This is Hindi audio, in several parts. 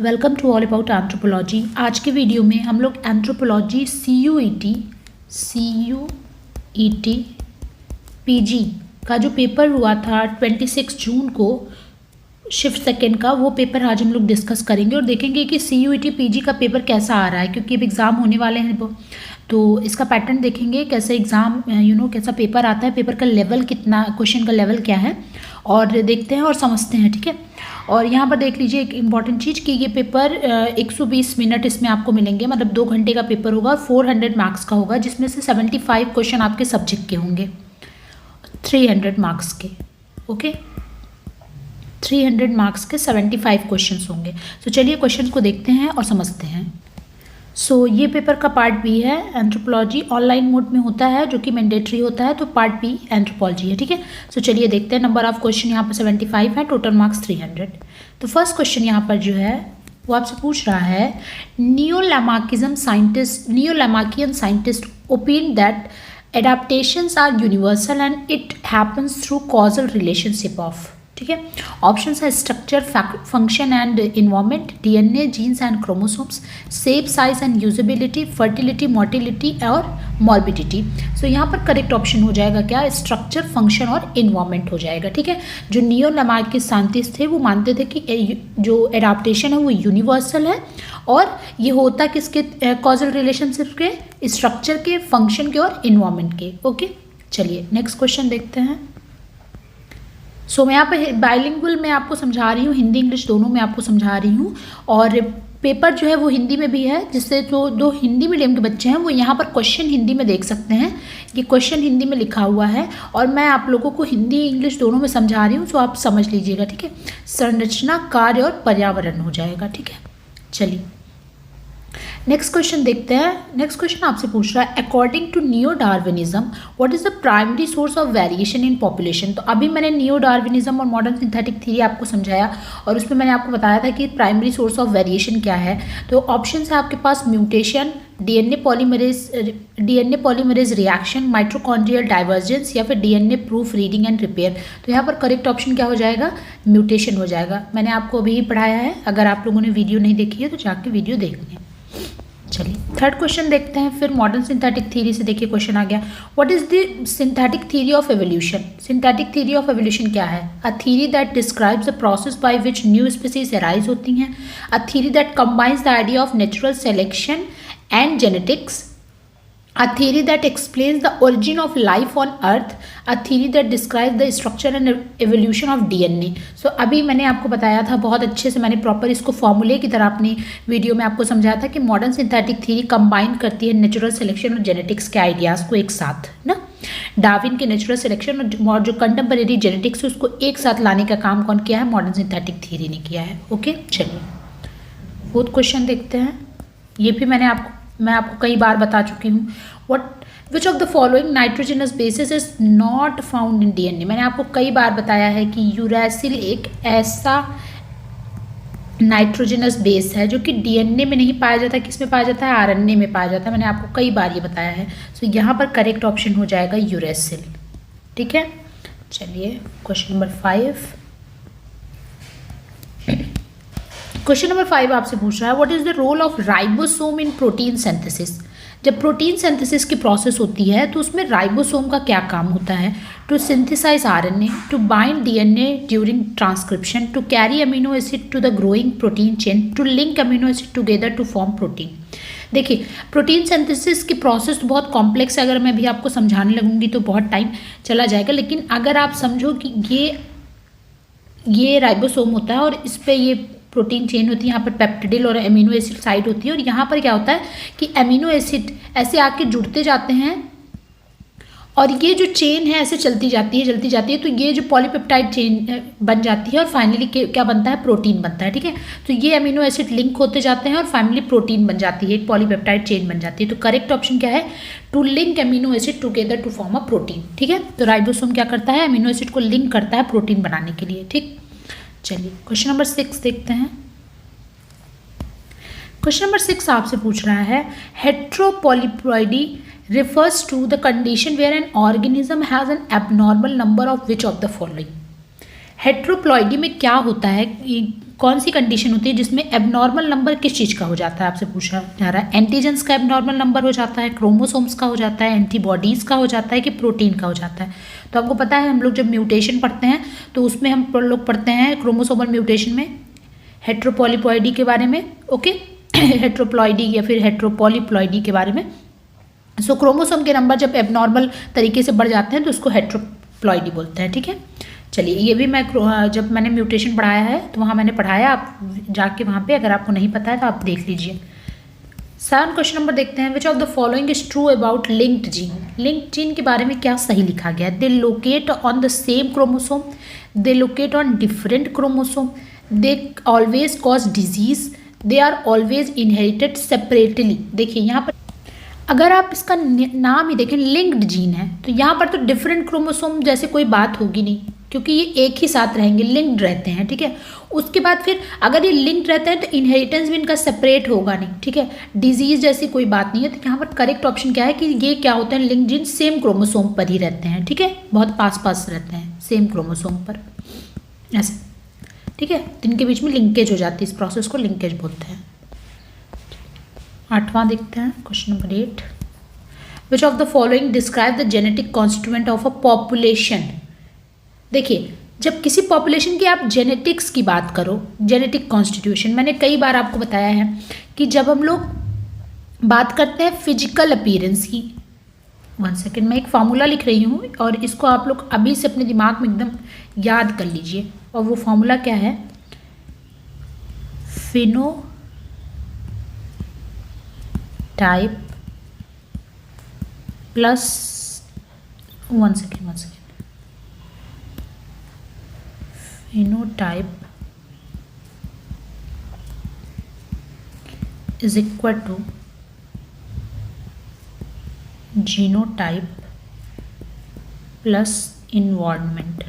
Welcome to all about anthropology. आज के वीडियो में हम लोग एंथ्रोपोलॉजी CUET PG का जो पेपर हुआ था 26 जून को शिफ्ट सेकेंड का, वो पेपर आज हम लोग डिस्कस करेंगे और देखेंगे कि CUET PG का पेपर कैसा आ रहा है, क्योंकि अब एग्ज़ाम होने वाले हैं तो इसका पैटर्न देखेंगे कैसे एग्ज़ाम कैसा पेपर आता है, पेपर का लेवल कितना, क्वेश्चन का लेवल क्या है और देखते हैं और समझते हैं। ठीक है, और यहाँ पर देख लीजिए एक इम्पॉर्टेंट चीज़ कि ये पेपर 120 मिनट इसमें आपको मिलेंगे, मतलब 2 घंटे का पेपर होगा और 400 मार्क्स का होगा, जिसमें से 75 क्वेश्चन आपके सब्जेक्ट के होंगे 300 मार्क्स के। ओके, 300 मार्क्स के 75 क्वेश्चंस होंगे। तो चलिए क्वेश्चन को देखते हैं और समझते हैं। ये पेपर का पार्ट बी है, एंथ्रोपोलॉजी ऑनलाइन मोड में होता है जो कि मैंडेटरी होता है, तो पार्ट बी एंथ्रोपोलॉजी है। ठीक है, चलिए देखते हैं। नंबर ऑफ क्वेश्चन यहाँ पर 75 है, टोटल मार्क्स 300। तो फर्स्ट क्वेश्चन यहाँ पर जो है वो आपसे पूछ रहा है, neo-Lamarckian scientist opine that adaptations are universal and it happens through causal relationship of। ठीक है, ऑप्शंस है structure, function and environment, DNA, genes and chromosomes, shape, size and usability, fertility, mortality और मॉर्बिडिटी। यहाँ पर करेक्ट ऑप्शन हो जाएगा क्या, स्ट्रक्चर, फंक्शन और इन्वायरमेंट हो जाएगा। ठीक है, जो नियोलामार्कियन साइंटिस्ट थे वो मानते थे कि जो एडाप्टेशन है वो यूनिवर्सल है और ये होता किसके, कॉजल रिलेशनशिप के, स्ट्रक्चर के, फंक्शन के और इन्वायरमेंट के। ओके, चलिए नेक्स्ट क्वेश्चन देखते हैं। मैं यहाँ पर बाइलिंगुअल में आपको समझा रही हूँ, हिंदी इंग्लिश दोनों में आपको समझा रही हूँ, और पेपर जो है वो हिंदी में भी है, जिससे जो दो हिंदी मीडियम के बच्चे हैं वो यहाँ पर क्वेश्चन हिंदी में देख सकते हैं। ये क्वेश्चन हिंदी में लिखा हुआ है और मैं आप लोगों को हिंदी इंग्लिश दोनों में समझा रही हूँ, तो आप समझ लीजिएगा। ठीक है, संरचना, कार्य और पर्यावरण हो जाएगा। ठीक है, चलिए नेक्स्ट क्वेश्चन देखते हैं। नेक्स्ट क्वेश्चन आपसे पूछ रहा है, according to neo Darwinism what is the primary source of variation in population. तो अभी मैंने नियो डार्विनिज्म और मॉडर्न सिंथेटिक थ्योरी आपको समझाया और उसमें मैंने आपको बताया था कि प्राइमरी सोर्स ऑफ वेरिएशन क्या है। तो ऑप्शन है आपके पास mutation, DNA polymerase reaction, mitochondrial divergence या फिर DNA proof reading and repair. तो यहाँ पर करेक्ट ऑप्शन क्या हो जाएगा, म्यूटेशन हो जाएगा। मैंने आपको अभी ही पढ़ाया है, अगर आप लोगों ने वीडियो नहीं देखी है तो जाके वीडियो देख लें। चलिए थर्ड क्वेश्चन देखते हैं। फिर मॉडर्न सिंथेटिक थ्योरी से देखिए क्वेश्चन आ गया, what is the synthetic theory of evolution. Synthetic theory of evolution क्या है, a theory that describes the process by which new species arise होती हैं, a theory that combines the idea of natural selection and genetics, a theory that explains the origin of life on earth, a theory that describes the structure and evolution of DNA। अभी मैंने आपको बताया था बहुत अच्छे से, मैंने प्रॉपर इसको फॉर्मूले की तरह अपनी वीडियो में आपको समझाया था कि मॉडर्न सिंथेटिक थ्योरी कंबाइन करती है नेचुरल सिलेक्शन और जेनेटिक्स के आइडियाज़ को एक साथ ना। डार्विन के नेचुरल सिलेक्शन और जो कंटेम्परेरी जेनेटिक्स है उसको एक साथ लाने का काम कौन किया है, मॉडर्न सिंथेटिक थ्योरी ने किया है। ओके, चलिए फोर्थ क्वेश्चन देखते हैं। ये भी मैं आपको कई बार बता चुकी हूँ। विच of the following nitrogenous bases is not found in DNA। मैंने आपको कई बार बताया है कि यूरैसिल एक ऐसा नाइट्रोजनस बेस है जो कि DNA में नहीं पाया जाता, किस में पाया जाता है, RNA में पाया जाता है। मैंने आपको कई बार ये बताया है। यहाँ पर करेक्ट ऑप्शन हो जाएगा यूरैसिल। ठीक है, चलिए क्वेश्चन नंबर 5। क्वेश्चन नंबर 5 आपसे पूछ रहा है, what is the role of ribosome in protein synthesis. जब प्रोटीन सिंथेसिस की प्रोसेस होती है तो उसमें राइबोसोम का क्या काम होता है, to synthesize RNA, to bind DNA during transcription, to carry amino acid to the growing protein chain, to link amino acid together to form protein. देखिए प्रोटीन सिंथेसिस की प्रोसेस तो बहुत कॉम्प्लेक्स है, अगर मैं भी आपको समझाने लगूंगी तो बहुत टाइम चला जाएगा, लेकिन अगर आप समझो कि ये राइबोसोम होता है और इस पर ये प्रोटीन चेन होती है, यहाँ पर पेप्टिडिल और अमीनो एसिड साइड होती है, और यहाँ पर क्या होता है कि अमीनो एसिड ऐसे आके जुड़ते जाते हैं और ये जो चेन है ऐसे चलती जाती है, तो ये जो पॉलीपेप्टाइड चेन बन जाती है और फाइनली क्या बनता है, प्रोटीन बनता है। ठीक है, तो ये अमीनो एसिड लिंक होते जाते हैं और फाइनली प्रोटीन बन जाती है, एक पॉलीपेप्टाइड चेन बन जाती है। तो करेक्ट ऑप्शन क्या है, to link amino acid together to form a protein. ठीक है, तो राइबोसोम क्या करता है, अमीनो एसिड को लिंक करता है प्रोटीन बनाने के लिए। ठीक, चलिए क्वेश्चन नंबर 6 देखते हैं। क्वेश्चन नंबर 6 आपसे पूछ रहा है, हेट्रोपॉलीप्लॉइडी refers to the condition where an organism has an abnormal number of which of the following। हेट्रोप्लॉइडी में क्या होता है, कौन सी कंडीशन होती है जिसमें एबनॉर्मल नंबर किस चीज़ का हो जाता है, आपसे पूछा जा रहा है। एंटीजेंस का एबनॉर्मल नंबर हो जाता है, क्रोमोसोम्स का हो जाता है, एंटीबॉडीज़ का हो जाता है कि प्रोटीन का हो जाता है। तो आपको पता है हम लोग जब म्यूटेशन पढ़ते हैं तो उसमें हम लोग पढ़ते हैं क्रोमोसोमल म्यूटेशन में हेट्रोपॉलीप्लॉइडी के बारे में, ओके हेट्रोप्लॉइडी या फिर हेट्रोपॉलीप्लॉइडी के बारे में। सो क्रोमोसोम के नंबर जब एबनॉर्मल तरीके से बढ़ जाते हैं तो उसको हेट्रोप्लॉइडी बोलते हैं, ठीक है। चलिए ये भी मैं जब मैंने म्यूटेशन पढ़ाया है तो वहाँ मैंने पढ़ाया, आप जाके वहाँ पे अगर आपको नहीं पता है तो आप देख लीजिए। 7 क्वेश्चन नंबर देखते हैं। Which of the following is true about linked gene. Linked gene के बारे में क्या सही लिखा गया है? They locate on the same chromosome, they locate on different chromosome, they always cause disease, they are always inherited separately. देखिए यहाँ पर अगर आप इसका नाम ही देखें लिंक्ड जीन है तो यहाँ पर तो डिफरेंट क्रोमोसोम जैसे कोई बात होगी नहीं, क्योंकि ये एक ही साथ रहेंगे, लिंक्ड रहते हैं, ठीक है। उसके बाद फिर अगर ये लिंक्ड रहते हैं तो इनहेरिटेंस भी इनका सेपरेट होगा नहीं, ठीक है। डिजीज जैसी कोई बात नहीं है। तो यहाँ पर करेक्ट ऑप्शन क्या है कि ये क्या होते हैं, लिंक्ड जीन सेम क्रोमोसोम पर ही रहते हैं, ठीक है, बहुत पास पास रहते हैं सेम क्रोमोसोम पर ऐसे, ठीक है। तो इनके बीच में लिंकेज हो जाती है, इस प्रोसेस को लिंकेज बोलते हैं। 8वां देखते हैं question number 8। Which of the following describe the genetic constituent of a population. देखिए जब किसी पॉपुलेशन की आप जेनेटिक्स की बात करो, जेनेटिक कॉन्स्टिट्यूशन, मैंने कई बार आपको बताया है कि जब हम लोग बात करते हैं फिजिकल अपीयरेंस की, 1 सेकेंड मैं एक फार्मूला लिख रही हूँ और इसको आप लोग अभी से अपने दिमाग में एकदम याद कर लीजिए। और वो फार्मूला क्या है, phenotype plus 1 second phenotype is equal to genotype plus environment.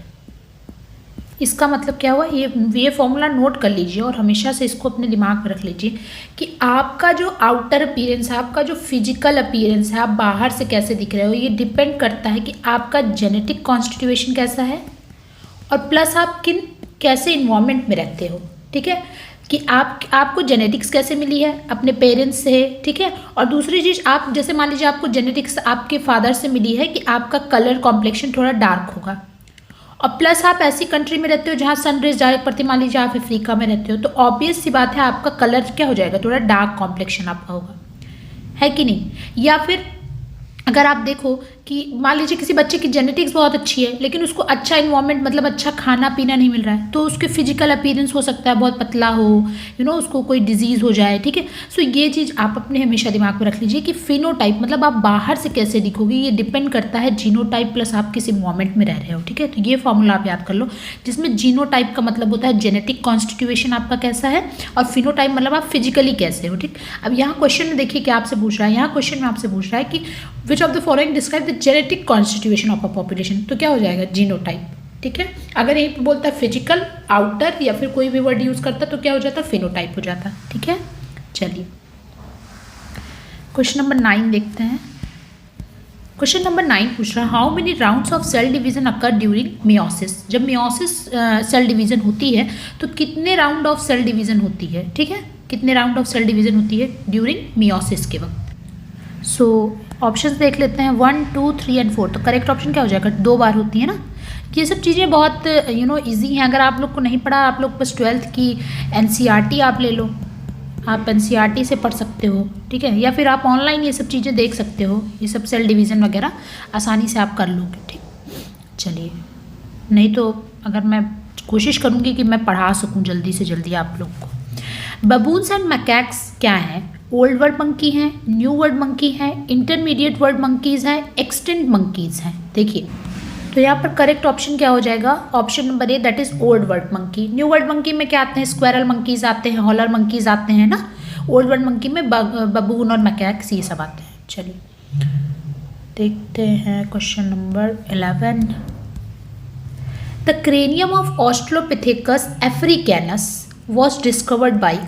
इसका मतलब क्या हुआ, ये फॉर्मूला नोट कर लीजिए और हमेशा से इसको अपने दिमाग में रख लीजिए कि आपका जो आउटर अपीयरेंस है, आपका जो फिजिकल अपीयरेंस है, आप बाहर से कैसे दिख रहे हो, ये डिपेंड करता है कि आपका जेनेटिक कॉन्स्टिट्यूएशन कैसा है और प्लस आप कैसे इन्वायरमेंट में रहते हो, ठीक है, कि आपको जेनेटिक्स कैसे मिली है, अपने पेरेंट्स से, ठीक है। और दूसरी चीज़, आप जैसे मान लीजिए आपको जेनेटिक्स आपके फादर से मिली है कि आपका कलर कॉम्प्लेक्शन थोड़ा डार्क होगा, और प्लस आप ऐसी कंट्री में रहते हो जहाँ सनरेज डायरेक्ट पड़ती, मान लीजिए आप अफ्रीका में रहते हो, तो ऑब्वियस सी बात है आपका कलर क्या हो जाएगा, थोड़ा डार्क कॉम्प्लेक्शन आपका होगा, है कि नहीं। या फिर अगर आप देखो कि मान लीजिए किसी बच्चे की जेनेटिक्स बहुत अच्छी है लेकिन उसको अच्छा इन्वायरमेंट मतलब अच्छा खाना पीना नहीं मिल रहा है, तो उसके फिजिकल अपीयरेंस हो सकता है बहुत पतला हो, उसको कोई डिजीज़ हो जाए, ठीक है। सो ये चीज़ आप अपने हमेशा दिमाग में रख लीजिए कि फिनोटाइप मतलब आप बाहर से कैसे दिखोगे, ये डिपेंड करता है जीनोटाइप प्लस आप किस इन्वायरमेंट में रह रहे हो, ठीक है। तो ये फॉर्मूला आप याद कर लो, जिसमें जीनोटाइप का मतलब होता है जेनेटिक कॉन्स्टिट्यूएशन आपका कैसा है और फिनोटाइप मतलब आप फिजिकली कैसे हो, ठीक। अब यहाँ क्वेश्चन में देखिए क्या आपसे पूछ रहा है, यहाँ क्वेश्चन में आपसे पूछ रहा है कि which of the following describe the genetic constitution of a population, तो क्या हो जाएगा, जीनोटाइप, ठीक है। अगर यही बोलता है फिजिकल, आउटर या फिर कोई भी वर्ड यूज करता तो क्या हो जाता, फिनोटाइप हो जाता, ठीक है। चलिए क्वेश्चन नंबर 9 देखते हैं। क्वेश्चन नंबर 9 पूछ रहा है how many rounds of cell division occur during meiosis. जब मियोसिस सेल डिवीजन होती है तो कितने राउंड ऑफ सेल डिवीजन होती है, ठीक है, कितने राउंड ऑफ सेल डिवीजन होती है ड्यूरिंग मियोसिस के वक्त। सो ऑप्शंस देख लेते हैं 1, 2, 3 एंड 4। तो करेक्ट ऑप्शन क्या हो जाएगा, 2 बार होती है ना। ये सब चीज़ें बहुत इजी हैं, अगर आप लोग को नहीं पढ़ा, आप लोग बस 12th की NCERT आप ले लो, आप NCERT से पढ़ सकते हो, ठीक है, या फिर आप ऑनलाइन ये सब चीज़ें देख सकते हो, ये सब सेल डिवीज़न वगैरह आसानी से आप कर लोगे, ठीक। चलिए, नहीं तो अगर मैं कोशिश करूँगी कि मैं पढ़ा सकूँ जल्दी से जल्दी आप लोग को। बबून्स एंड मैकैक्स क्या हैं, ओल्ड वर्ल्ड मंकी हैं, न्यू वर्ल्ड मंकी हैं, इंटरमीडिएट वर्ल्ड मंकीज़ हैं, एक्सटेंट मंकीज़ हैं। देखिए तो यहाँ पर करेक्ट ऑप्शन क्या हो जाएगा, option number A, that is old world monkey. New world monkey में क्या आते हैं, स्क्वायरल मंकीज आते हैं, हॉलर मंकीज आते हैं ना। ओल्ड वर्ल्ड मंकी में बबून और मैकैक्स ये सब आते हैं। चलिए देखते हैं question number 11। The cranium of Australopithecus africanus was discovered by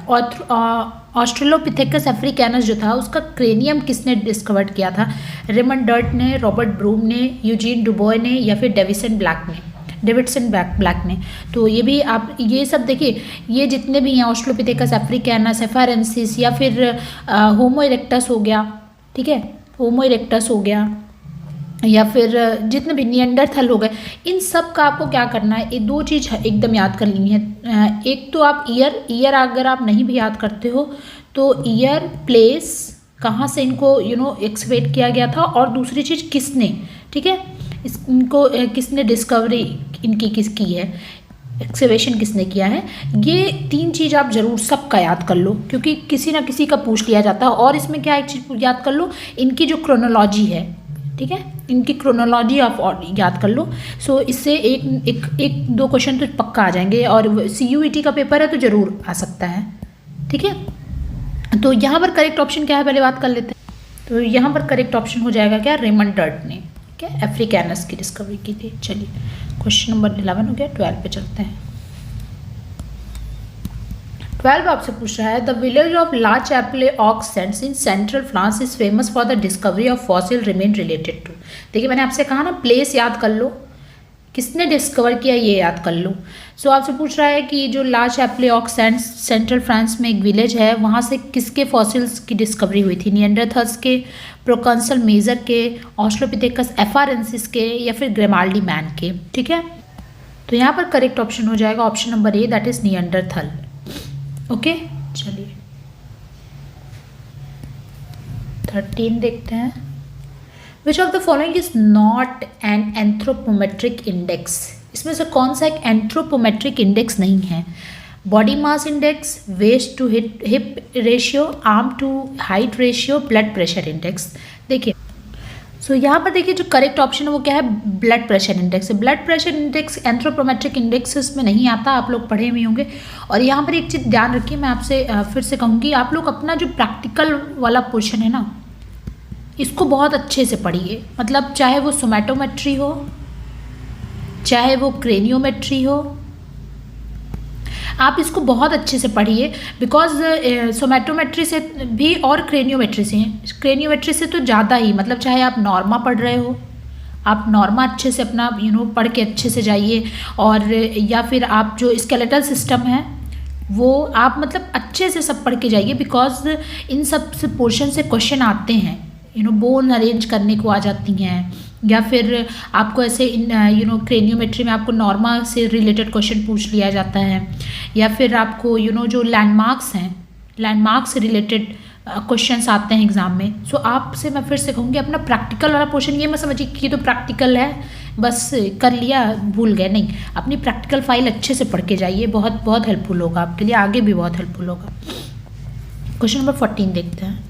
Australopithecus africanus जो था उसका क्रेनियम किसने डिस्कवर्ड किया था, रेमंड डर्ट ने, रॉबर्ट ब्रूम ने, यूजीन डुबोय ने या फिर डेविसन ब्लैक ने। डेविडसन ब्लैक ने। तो ये भी आप ये सब देखिए, ये जितने भी हैं ऑस्ट्रोलोपिथेकस अफ्रीकानस, एफारेंसिस या फिर होमो इरेक्टस हो गया, ठीक है, होमो इरेक्टस हो गया, या फिर जितने भी निएंडरथल हो गए, इन सब का आपको क्या करना है, ये दो चीज़ एकदम याद कर लेनी है। एक तो आप ईयर अगर आप नहीं भी याद करते हो तो ईयर, प्लेस, कहाँ से इनको एक्सवेट किया गया था, और दूसरी चीज़ किसने, ठीक है, इनको किसने डिस्कवरी इनकी किसकी है, एक्सकेवेशन किसने किया है। ये तीन चीज़ आप जरूर सबका याद कर लो, क्योंकि किसी ना किसी का पूछ लिया जाता है। और इसमें क्या एक चीज़ याद कर लो, इनकी जो क्रोनोलॉजी है, ठीक है, इनकी क्रोनोलॉजी आप याद कर लो। सो इससे एक दो क्वेश्चन तो पक्का आ जाएंगे, और CUET का पेपर है तो ज़रूर आ सकता है, ठीक है। तो यहाँ पर करेक्ट ऑप्शन क्या है, पहले बात कर लेते हैं। तो यहाँ पर करेक्ट ऑप्शन हो जाएगा क्या, रेमंड डर्ट ने, ठीक है, अफ्रीकानस की डिस्कवरी की थी। चलिए क्वेश्चन नंबर 11 हो गया, 12 पे चलते हैं। 12 आपसे पूछ रहा है, the village of La Chapelle aux Saints in central France is famous for the discovery of fossil remain related to. देखिए मैंने आपसे कहा ना, प्लेस याद कर लो, किसने डिस्कवर किया ये याद कर लो। सो आपसे पूछ रहा है कि जो ला Chapelle aux cents central France में एक विलेज है, वहाँ से किसके फॉसिल्स की डिस्कवरी हुई थी, निएंडरथल्स के, प्रोकंसल मेजर के, ऑस्ट्रोलोपिथेकस एफारेंसिस के, या फिर ग्रेमाल्डी मैन के, ठीक है। तो यहाँ पर करेक्ट ऑप्शन हो जाएगा option number A, that is Neanderthal. Okay, चलिए 13 देखते हैं। Which of the following is not an anthropometric index. इसमें से कौन सा एक एंथ्रोपोमेट्रिक इंडेक्स नहीं है, body mass index, waist to hip ratio, arm to height ratio, blood pressure index. देखिए सो यहाँ पर देखिए जो करेक्ट ऑप्शन है वो क्या है, blood pressure index. Blood pressure index anthropometric indexes में नहीं आता, आप लोग पढ़े हुए होंगे। और यहाँ पर एक चीज़ ध्यान रखिए, मैं आपसे फिर से कहूँगी, आप लोग अपना जो प्रैक्टिकल वाला पोर्शन है ना, इसको बहुत अच्छे से पढ़िए। मतलब चाहे वो सोमैटोमेट्री हो, चाहे वो क्रेनियोमेट्री हो, आप इसको बहुत अच्छे से पढ़िए। बिकॉज सोमैटोमेट्री से भी और क्रेनियोमेट्री से तो ज़्यादा ही, मतलब चाहे आप नॉर्मा पढ़ रहे हो, आप नॉर्मा अच्छे से अपना पढ़ के अच्छे से जाइए, और या फिर आप जो स्केलेटल सिस्टम है वो आप मतलब अच्छे से सब पढ़ के जाइए। बिकॉज इन सब से पोर्शन से क्वेश्चन आते हैं, बोन अरेंज करने को आ जाती हैं, या फिर आपको ऐसे क्रेनियोमेट्री में आपको नॉर्मा से रिलेटेड क्वेश्चन पूछ लिया जाता है, या फिर आपको जो लैंडमार्क्स हैं, लैंडमार्क से रिलेटेड क्वेश्चंस आते हैं एग्जाम में। सो आपसे मैं फिर से कहूँगी, अपना प्रैक्टिकल वाला पोर्शन ये मैं समझिए कि तो प्रैक्टिकल है, बस कर लिया भूल गए, नहीं, अपनी प्रैक्टिकल फाइल अच्छे से पढ़ के जाइए, बहुत बहुत हेल्पफुल होगा आपके लिए, आगे भी बहुत हेल्पफुल होगा। क्वेश्चन नंबर 14 देखते हैं।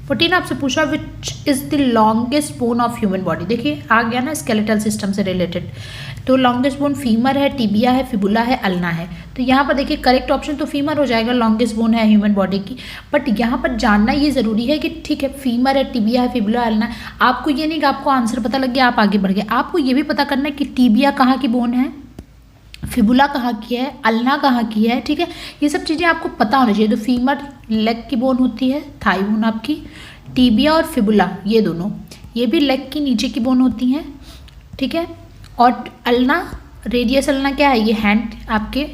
14 आपसे पूछा, which is the longest bone of human body. देखिए आ गया ना स्केलेटल सिस्टम से रिलेटेड। तो लॉन्गेस्ट बोन फीमर है, टिबिया है, फिबुला है, अल्ना है। तो यहाँ पर देखिए करेक्ट ऑप्शन तो फीमर हो जाएगा, लॉन्गेस्ट बोन है ह्यूमन बॉडी की। बट यहाँ पर जानना ये ज़रूरी है कि ठीक है फीमर है, टिबिया है, फिबुला, अल्ना है। आपको ये नहीं कि आपको आंसर पता लग गया आप आगे बढ़ गए, आपको ये भी पता करना है कि टिबिया कहाँ की बोन है, फिबुला कहाँ की है, अल्ना कहाँ की है, ठीक है। ये सब चीज़ें आपको पता होनी चाहिए। तो फीमर लेग की बोन होती है, थाई बोन आपकी, टिबिया और फिबुला ये दोनों, ये भी लेग की नीचे की बोन होती हैं, ठीक है। और अल्ना, रेडियस अल्ना क्या है, ये हैंड आपके,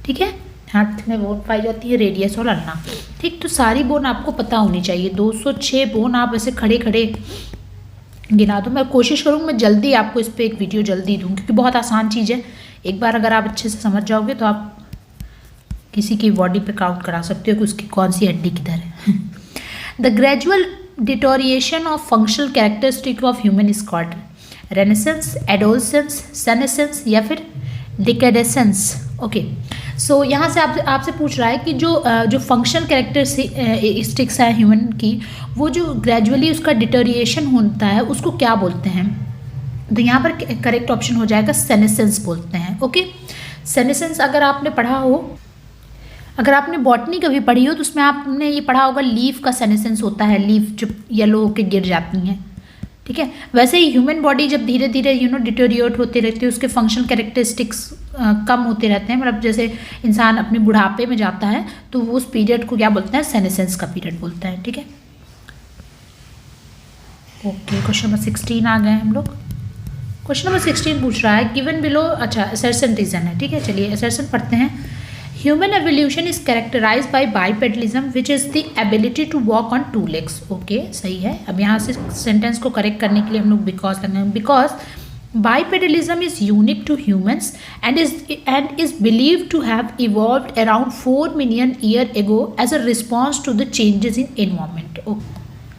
ठीक है, हाथ में बोन पाई जाती है, रेडियस और अल्ना, ठीक। तो सारी बोन आपको पता होनी चाहिए। 206 बोन आप ऐसे खड़े खड़े गिना दो। मैं कोशिश करूँगी मैं जल्दी आपको इस पर एक वीडियो जल्दी दूँ, क्योंकि बहुत आसान चीज़ है। एक बार अगर आप अच्छे से समझ जाओगे तो आप किसी की बॉडी पे काउंट करा सकते हो कि उसकी कौन सी हड्डी किधर है। The gradual deterioration of functional characteristic of human is called renaissance, adolescence, senescence या फिर डिकेडेसेंस। ओके, सो यहाँ से आपसे पूछ रहा है कि जो फंक्शनल कैरेक्टरिस्टिक्स है ह्यूमन की, वो जो ग्रेजुअली उसका डिटोरिएशन होता है उसको क्या बोलते हैं। तो यहाँ पर करेक्ट ऑप्शन हो जाएगा सेनेसेंस बोलते हैं। ओके, सेनेसेंस अगर आपने पढ़ा हो, अगर आपने बॉटनी कभी पढ़ी हो तो उसमें आपने ये पढ़ा होगा लीफ का सेनेसेंस होता है, लीफ जो येलो होकर गिर जाती हैं, ठीक है। वैसे ही ह्यूमन बॉडी जब धीरे धीरे डिटोरिएट होते रहती है, उसके फंक्शनल कैरेक्टरिस्टिक्स कम होते रहते हैं। मतलब जैसे इंसान अपने बुढ़ापे में जाता है तो वो उस पीरियड को क्या बोलते हैं, सेनेसेंस का पीरियड बोलते हैं, ठीक है। ओके, क्वेश्चन नंबर 16 आ गए हम लोग। क्वेश्चन नंबर 16 पूछ रहा है गिवन बिलो, अच्छा असर्शन रीजन है, ठीक है। चलिए असर्शन पढ़ते हैं। Human evolution is characterize by bipedalism which is the ability to walk on 2 legs। Okay सही है। अब यहाँ से सेंटेंस को करेक्ट करने के लिए हम लोग बिकॉज लगाएंगे। Because bipedalism is unique to humans and is believed to have evolved around 4 million years ago as a response to the changes in environment।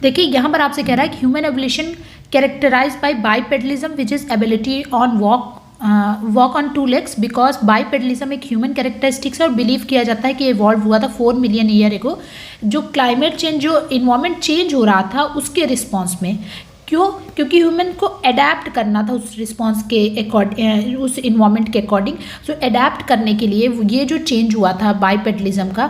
देखिए यहाँ पर आपसे कह रहा है कि human evolution characterize by bipedalism which is ability on walk on 2 legs। Because bipedalism एक ह्यूमन कैरेक्टरिस्टिक्स है और बिलीव किया जाता है कि इवॉल्व हुआ था 4 मिलियन ईयर एगो, जो क्लाइमेट चेंज, जो इन्वायरमेंट चेंज हो रहा था उसके रिस्पॉन्स में। क्यों? क्योंकि ह्यूमन को अडेप्ट करना था उस रिस्पॉन्स के अकॉर्डिंग, उस इन्वायरमेंट के अकॉर्डिंग। सो अडेप्ट करने के लिए ये जो चेंज हुआ था बाइपेडलिज्म का,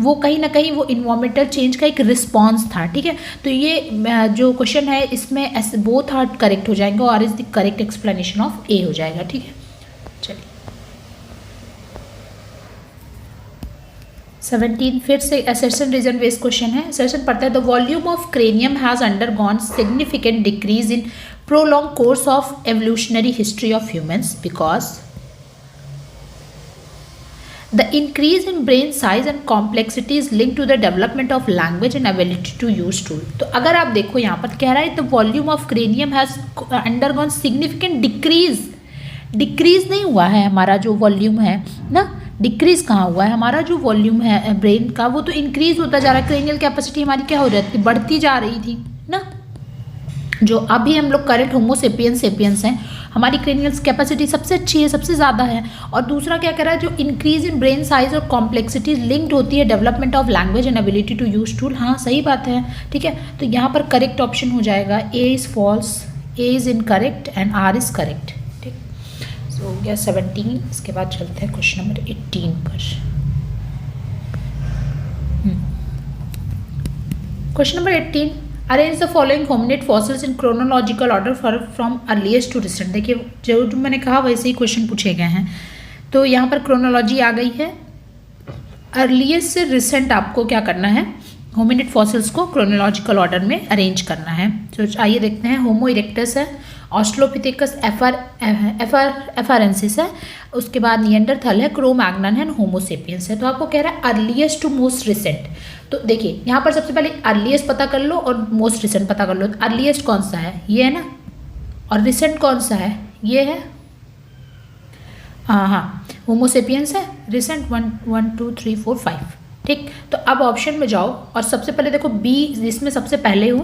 वो कहीं ना कहीं वो इन्वायरमेंटल चेंज का एक रिस्पॉन्स था, ठीक है। तो ये जो क्वेश्चन है इसमें बोथ आर करेक्ट हो जाएंगे और is the correct explanation of A हो जाएगा, ठीक है। चलिए 17 फिर से असर्शन रीजन बेस्ड क्वेश्चन है। असर्शन पढ़ते हैं the volume of cranium has undergone significant decrease in prolong course of evolutionary history of humans because the increase in brain size and complexity is link to the development of language and ability to use tool. तो अगर आप देखो यहाँ पर कह रहा है the volume of cranium has undergone significant decrease नहीं हुआ है हमारा जो वॉल्यूम है ना, डिक्रीज कहाँ हुआ है, हमारा जो वॉल्यूम है ब्रेन का वो तो इंक्रीज होता जा रहा है। क्रेनियल कैपेसिटी हमारी क्या हो रही थी, बढ़ती जा रही थी ना। जो अभी हम लोग करेंट होमो सेपियंस हैं, हमारी क्रेनियल कैपेसिटी सबसे अच्छी है, सबसे ज़्यादा है। और दूसरा क्या कह रहा है, जो इंक्रीज इन ब्रेन साइज और कॉम्प्लेक्सिटी लिंक्ड होती है development of language and ability to use tool. हाँ सही बात है, ठीक है। तो यहाँ पर करेक्ट ऑप्शन हो जाएगा A is false, A is incorrect and R is correct. हो गया 17। इसके बाद चलते हैं क्वेश्चन नंबर 18 पर। Question number 18 arrange the following hominid fossils in chronological order from earliest to recent. देखिए जो मैंने कहा वैसे ही क्वेश्चन पूछे गए हैं। तो यहाँ पर क्रोनोलॉजी आ गई है, अर्लीस्ट से रिसेंट आपको क्या करना है, होमिनिड फॉसिल्स को क्रोनोलॉजिकल ऑर्डर में अरेंज करना है। तो आइए देखते हैं। होमो इरेक्टस है, ऑस्ट्रोपिथेकस एफारेंसिस है, उसके बाद निएंडरथल है, क्रो-मैग्नन है, होमो सेपियंस है। तो आपको कह रहा है अर्लीस्ट टू मोस्ट रिसेंट। तो देखिए यहाँ पर सबसे पहले अर्लीस्ट पता कर लो और मोस्ट रिसेंट पता कर लो। अर्लीस्ट कौन सा है, ये है ना, और रिसेंट कौन सा है, ये है। हाँ होमो सेपियंस है, रिसेंट 1 2 3 4 5, ठीक। तो अब ऑप्शन में जाओ और सबसे पहले देखो बी जिसमें सबसे पहले हो,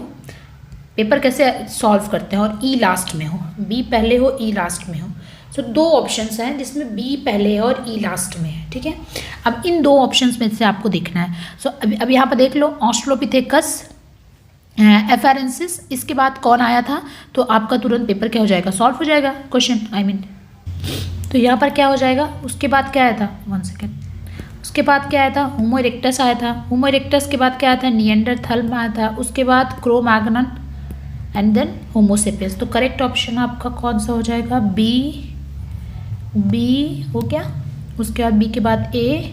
पेपर कैसे सॉल्व करते हैं, और ई लास्ट में हो, बी पहले हो ई लास्ट में हो। सो दो ऑप्शंस हैं जिसमें बी पहले है और ई लास्ट में है, ठीक है। अब इन दो ऑप्शंस में से आपको देखना है। सो अब यहाँ पर देख लो ऑस्ट्रोपिथेकस एफारेंसिस, इसके बाद कौन आया था, तो आपका तुरंत पेपर क्या हो जाएगा, सॉल्व हो जाएगा क्वेश्चन, आई मीन। तो यहाँ पर क्या हो जाएगा, उसके बाद क्या आया था, 1 सेकेंड, उसके बाद क्या आया था, होमो इरेक्टस आया था। होमो इरेक्टस के बाद क्या आया था, निएंडरथल में आया था। उसके बाद Cro-Magnon and then Homo sapiens. तो करेक्ट ऑप्शन आपका कौन सा हो जाएगा, बी हो गया। उसके बाद बी के बाद ए,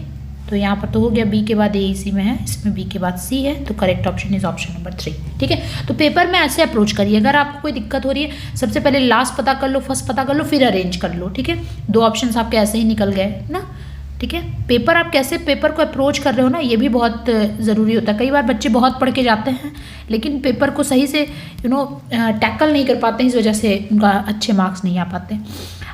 तो यहाँ पर तो हो गया बी के बाद ए इसी में है, इसमें बी के बाद सी है। तो correct option is option number 3, ठीक है। तो पेपर में ऐसे अप्रोच करिए, अगर आपको कोई दिक्कत हो रही है सबसे पहले लास्ट पता कर लो, फर्स्ट पता कर लो, फिर अरेंज कर लो, ठीक है। दो ऑप्शन आपके ऐसे ही निकल गए ना, ठीक है। पेपर आप कैसे पेपर को अप्रोच कर रहे हो ना, ये भी बहुत ज़रूरी होता है। कई बार बच्चे बहुत पढ़ के जाते हैं लेकिन पेपर को सही से टैकल नहीं कर पाते हैं, इस वजह से उनका अच्छे मार्क्स नहीं आ पाते।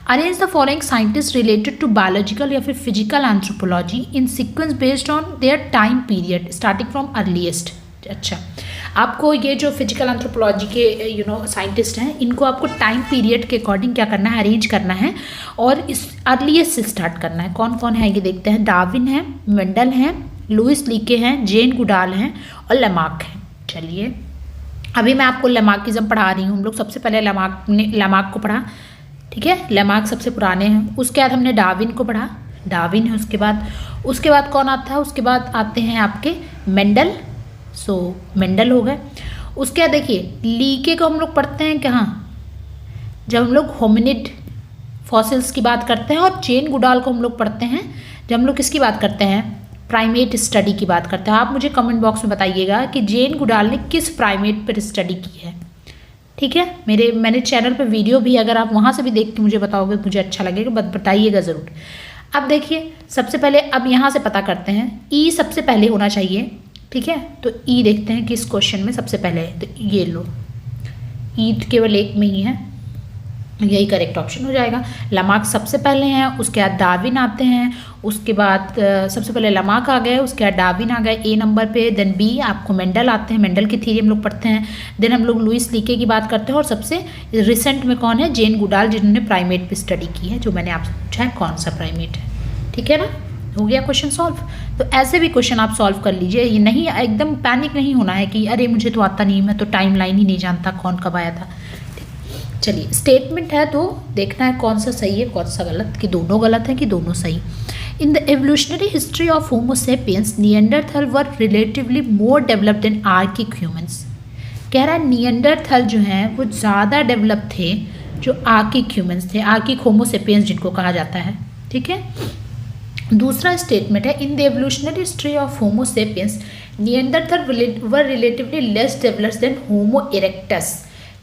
Arrange the following scientist related to biological या फिर physical anthropology in sequence based on their time period starting from earliest. अच्छा, आपको ये जो फिजिकल एंथ्रोपोलॉजी के साइंटिस्ट हैं, इनको आपको टाइम पीरियड के अकॉर्डिंग क्या करना है, अरेंज करना है और इस अर्लीस्ट से स्टार्ट करना है। कौन कौन है ये देखते हैं। डार्विन है, मेंडल हैं, लुइस लीके हैं, जेन गुडाल हैं और लेमार्क हैं। चलिए अभी मैं आपको लेमार्किज्म पढ़ा रही हूँ। हम लोग सबसे पहले लेमार्क को पढ़ा, ठीक है। लेमार्क सबसे पुराने हैं। उसके बाद हमने डार्विन को पढ़ा, डार्विन है। उसके बाद कौन आता है, उसके बाद आते हैं आपके मेंडल, सो मेंडल हो गए। उसके बाद देखिए लीके को हम लोग पढ़ते हैं कहाँ, जब हम लोग होमिनिड फॉसिल्स की बात करते हैं, और जेन गुडाल को हम लोग पढ़ते हैं जब हम लोग किसकी बात करते हैं, प्राइमेट स्टडी की बात करते हैं। आप मुझे कमेंट बॉक्स में बताइएगा कि जेन गुडाल ने किस प्राइमेट पर स्टडी की है, ठीक है। मैंने चैनल पे वीडियो भी, अगर आप वहाँ से भी देख के मुझे बताओगे मुझे अच्छा लगेगा, बताइएगा ज़रूर। अब देखिए सबसे पहले अब यहाँ से पता करते हैं, ई सबसे पहले होना चाहिए, ठीक है। तो ई देखते हैं किस क्वेश्चन में सबसे पहले है, तो ये लो, ई केवल एक में ही है, यही करेक्ट ऑप्शन हो जाएगा। लमार्क सबसे पहले हैं, उसके बाद डार्विन आते हैं, उसके बाद सबसे पहले लमार्क आ गए, उसके बाद डार्विन आ गए ए नंबर पे, देन बी आपको मेंडल आते हैं, मेंडल की थ्योरी हम लोग पढ़ते हैं, देन हम लोग लुइस लीके की बात करते हैं, और सबसे रिसेंट में कौन है, जेन गुडाल, जिन्होंने प्राइमेट पे स्टडी की है, जो मैंने आपसे पूछा है कौन सा प्राइमेट है, ठीक है ना। हो गया क्वेश्चन सॉल्व। तो ऐसे भी क्वेश्चन आप सॉल्व कर लीजिए, ये नहीं एकदम पैनिक नहीं होना है कि अरे मुझे तो आता नहीं, मैं तो टाइम लाइन ही नहीं जानता कौन कब आया था। चलिए स्टेटमेंट है तो देखना है कौन सा सही है कौन सा गलत, कि दोनों गलत है कि दोनों सही। In the evolutionary history of Homo sapiens Neanderthal were relatively more developed than archaic humans. कह रहा है निएंडरथल जो हैं वो ज़्यादा डेवलप थे जो आर्किक ह्यूमंस थे, आर्किक होमो सेपियंस जिनको कहा जाता है, ठीक है। दूसरा स्टेटमेंट है in the evolutionary history of Homo sapiens Neanderthal were relatively less developed than Homo erectus.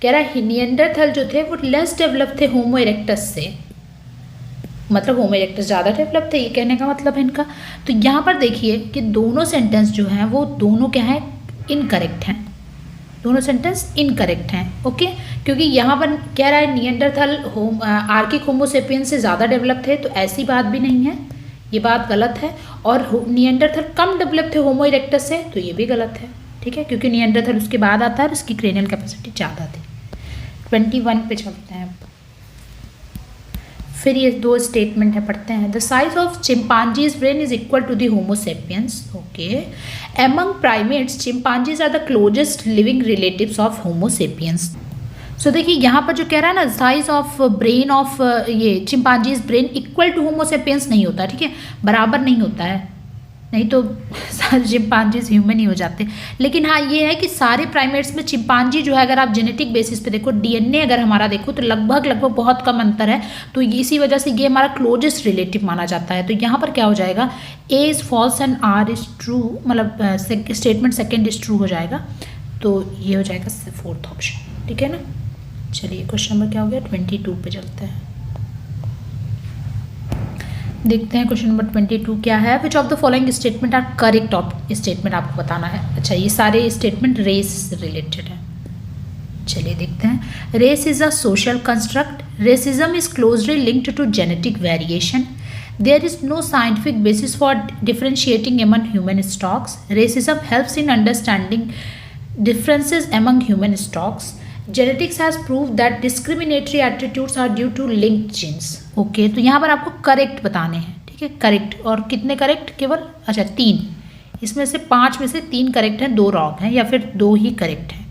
कह रहा है निएंडरथल जो थे वो लेस डेवलप थे होमो इरेक्टस से, मतलब होमो इरेक्टस ज़्यादा डेवलप थे, ये कहने का मतलब है इनका। तो यहाँ पर देखिए कि दोनों सेंटेंस जो हैं वो दोनों क्या है, इनकरेक्ट हैं, दोनों सेंटेंस इनकरेक्ट हैं, ओके। क्योंकि यहाँ पर कह रहा है निएंडरथल आर्किक होमो सेपियंस से ज़्यादा डेवलप थे, तो ऐसी बात भी नहीं है, ये बात गलत है। और निएंडरथल कम डेवलप थे होमो इरेक्टस से, तो ये भी गलत है, ठीक है, क्योंकि निएंडरथल उसके बाद आता है और उसकी क्रेनियल कैपेसिटी ज़्यादा थी। 21 पे चलते हैं। फिर ये दो स्टेटमेंट है, पढ़ते हैं। The size of chimpanzees brain is equal to the Homo sapiens, okay. Among primates chimpanzees are the closest living relatives of Homo sapiens. So देखिए यहाँ पर जो कह रहा है ना, साइज ऑफ ब्रेन ऑफ ये chimpanzees brain equal to Homo sapiens नहीं होता, ठीक है, बराबर नहीं होता है, नहीं तो सारे चिंपांजीज ह्यूमन ही हो जाते। लेकिन हाँ ये है कि सारे प्राइमेट्स में चिंपांजी जो है, अगर आप जेनेटिक बेसिस पे देखो, डीएनए अगर हमारा देखो तो लगभग बहुत कम अंतर है, तो इसी वजह से ये हमारा क्लोजेस्ट रिलेटिव माना जाता है। तो यहाँ पर क्या हो जाएगा, A is false and R is true, मतलब स्टेटमेंट सेकेंड इज ट्रू हो जाएगा, तो ये हो जाएगा फोर्थ ऑप्शन, ठीक है ना। चलिए क्वेश्चन नंबर क्या हो गया, 22 पे चलते हैं, देखते हैं क्वेश्चन नंबर 22 क्या है। Which of the following statement are correct statement आपको बताना है। अच्छा ये सारे स्टेटमेंट रेस से रिलेटेड है, चलिए देखते हैं। Race is a social construct, racism is closely linked to genetic variation, there is no scientific basis for differentiating among human stocks, racism helps in understanding differences among human stocks, genetics has prove that discriminatory attitudes are due to linked genes, okay. तो यहाँ पर आपको करेक्ट बताने हैं, ठीक है, करेक्ट। और कितने करेक्ट, केवल अच्छा 3, इसमें से 5 में से 3 करेक्ट हैं, 2 रॉन्ग हैं, या फिर 2 ही करेक्ट हैं,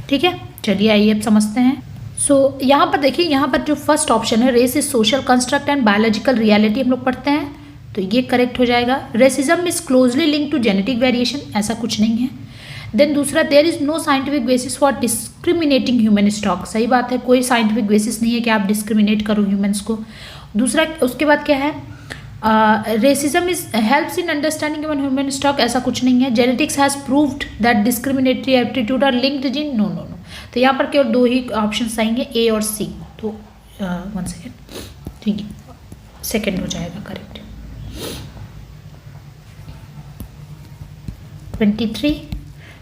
ठीक है। चलिए आइए अब समझते हैं। सो यहाँ पर देखिए, यहाँ पर जो फर्स्ट ऑप्शन है race is social construct and biological reality, हम लोग पढ़ते हैं, तो ये करेक्ट हो जाएगा। Racism is closely link to genetic variation, ऐसा कुछ नहीं है। देन दूसरा, there is no scientific basis for discriminating human stock, सही बात है, कोई साइंटिफिक बेसिस नहीं है कि आप डिस्क्रिमिनेट करो ह्यूमंस को। दूसरा उसके बाद क्या है, racism is helps in understanding human stock, ऐसा कुछ नहीं है। Genetics has proved that discriminatory aptitude are linked gene, no no no, तो यहाँ पर केवल 2 ही ऑप्शन आएंगे, ए और सी, तो 1 सेकेंड, ठीक है, सेकेंड हो जाएगा correct. 23,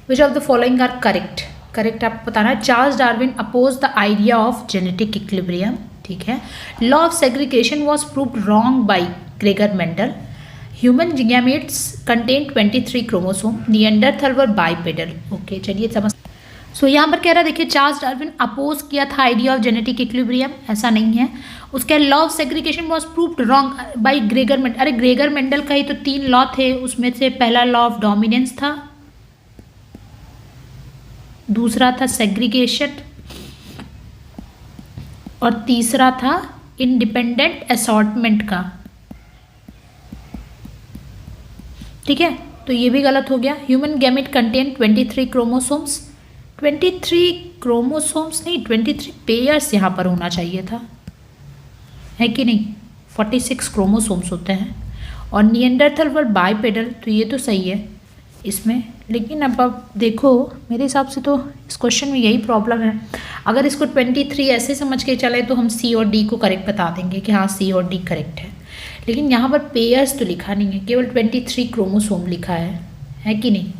which of the following are correct, correct आपको बताना है। Charles Darwin oppose the idea of genetic equilibrium, ठीक है। Law of segregation was proved wrong by Gregor Mendel, human gametes contain 23 chromosome, Neanderthal were bipedal, okay. चलिए समझ। सो यहाँ पर कह रहा है, देखिए चार्ल्स डार्विन अपोज किया था आइडिया ऑफ जेनेटिक इक्विलिब्रियम, ऐसा नहीं है। उसके law of segregation was proved wrong by Gregor Mendel, अरे ग्रेगर मेंडल का ही तो 3 लॉ थे, उसमें से पहला लॉ ऑफ डोमिनेंस था, दूसरा था सेग्रीगेशन, और तीसरा था इंडिपेंडेंट असॉर्टमेंट का, ठीक है। तो ये भी गलत हो गया। Human gamete contain 23 chromosomes, 23 chromosomes नहीं, 23 पेयर्स यहाँ पर होना चाहिए था, है कि नहीं, 46 क्रोमोसोम्स होते हैं। और निएंडरथल वर बाइपेडल, तो ये तो सही है, इसमें। लेकिन अब आप देखो, मेरे हिसाब से तो इस क्वेश्चन में यही प्रॉब्लम है। अगर इसको 23 ऐसे समझ के चले तो हम सी और डी को करेक्ट बता देंगे कि हाँ सी और डी करेक्ट है। लेकिन यहाँ पर पेयर्स तो लिखा नहीं है, केवल 23 क्रोमोसोम लिखा है कि नहीं।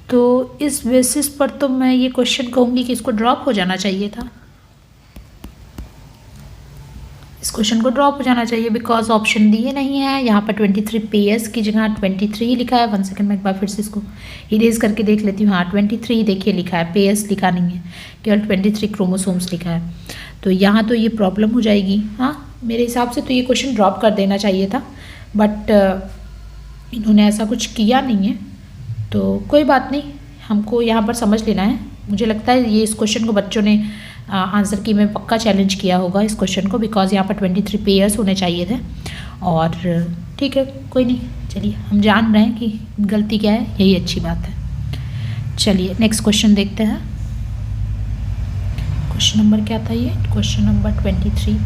तो इस बेसिस पर तो मैं ये क्वेश्चन कहूँगी कि इसको ड्रॉप हो जाना चाहिए था, इस क्वेश्चन को ड्रॉप हो जाना चाहिए, बिकॉज ऑप्शन दिए नहीं है। यहाँ पर 23 पेयर्स की जगह 23 ही लिखा है। 1 सेकंड में एक बार फिर से इसको इरेज करके देख लेती हूँ। हाँ 23 देखिए लिखा है, पेयर्स लिखा नहीं है, केवल 23 क्रोमोसोम्स लिखा है। तो यहाँ तो ये प्रॉब्लम हो जाएगी। हाँ मेरे हिसाब से तो ये क्वेश्चन ड्रॉप कर देना चाहिए था, बट इन्होंने ऐसा कुछ किया नहीं है, तो कोई बात नहीं, हमको यहाँ पर समझ लेना है। मुझे लगता है ये इस क्वेश्चन को बच्चों ने आंसर की में पक्का चैलेंज किया होगा इस क्वेश्चन को, बिकॉज यहाँ पर 23 पेयर्स होने चाहिए थे। और ठीक है कोई नहीं, चलिए हम जान रहे हैं कि गलती क्या है, यही अच्छी बात है। चलिए नेक्स्ट क्वेश्चन देखते हैं। क्वेश्चन नंबर क्या था ये? क्वेश्चन नंबर 24